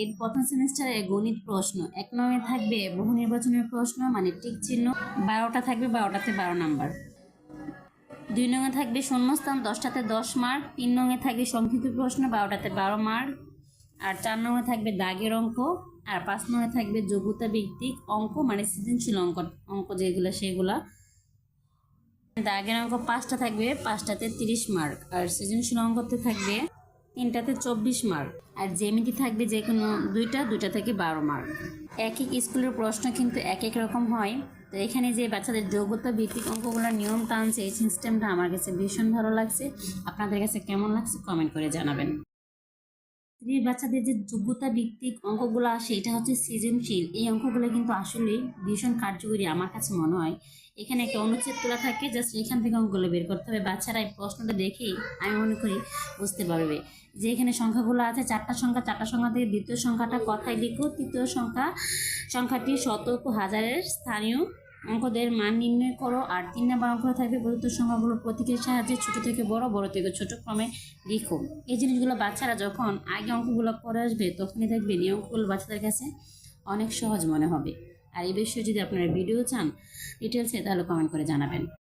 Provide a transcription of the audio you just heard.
এর প্রথম সেমিস্টারে গণিত প্রশ্ন 1 নংয়ে থাকবে বহু নির্বাচনের প্রশ্ন মানে টিক চিহ্ন 12টা থাকবে, 12টাতে 12 নাম্বার। 2 নংয়ে থাকবে শূন্যস্থান 10টাতে 10 মার্ক। 3 নংয়ে থাকবে সংক্ষিপ্ত প্রশ্ন 12টাতে 12 মার্ক। আর 4 নংয়ে থাকবে দাগের অঙ্ক। আর 5 নংয়ে থাকবে যোগ্যতা ভিত্তিক অঙ্ক মানে সৃজনশীল অঙ্ক যেগুলো সেগুলা। দাগের অঙ্ক 5টা থাকবে, 5টাতে 30 মার্ক। আর সৃজনশীল অঙ্কতে থাকবে 3টাতে 24 মার্ক। আর জ্যামিতি থাকবে যে কোনো 2টা থেকে 12 মার্ক। এক এক স্কুলের প্রশ্ন কিন্তু এক এক রকম হয়। তো এখানে যে বাচ্চাদের যোগ্যতা ভিত্তিক অঙ্কগুলোর নিয়ম টানছে, এই সিস্টেমটা আমার কাছে ভীষণ ভালো লাগছে। আপনাদের কাছে কেমন লাগছে কমেন্ট করে জানাবেন। বাচ্চাদের যে যোগ্যতা ভিত্তিক অঙ্কগুলো আসে এটা হচ্ছে সৃজনশীল। এই অঙ্কগুলো কিন্তু আসলে ভীষণ কার্যকরী আমার কাছে মনে হয়। এখানে একটা অনুচ্ছেদ তোলা থাকে, জাস্ট এখান থেকে অঙ্কগুলো বের করতে হবে। বাচ্চারা এই প্রশ্নটা দেখেই আমি মনে করি বুঝতে পারবে যে এখানে সংখ্যাগুলো আছে 4টা সংখ্যা, 4টা সংখ্যা থেকে দ্বিতীয় সংখ্যাটা কথায় লিখো, তৃতীয় সংখ্যাটি শতক ও হাজারের স্থানীয় অঙ্কদের মান নির্ণয় করো। আর 3 নম্বর অঙ্ক থাকবে প্রদত্ত সংখ্যাগুলো প্রতীকের সাহায্যে ছোট থেকে বড়, বড় থেকে ছোট ক্রমে লিখো। এই জিনিসগুলো বাচ্চারা যখন আগে অঙ্কগুলো করে আসবে তখনই দেখবেন এই অঙ্কগুলো বাচ্চাদের কাছে অনেক সহজ মনে হবে। আর এই বিষয়ে যদি আপনারা ভিডিও চান ডিটেলসে তাহলে কমেন্ট করে জানাবেন।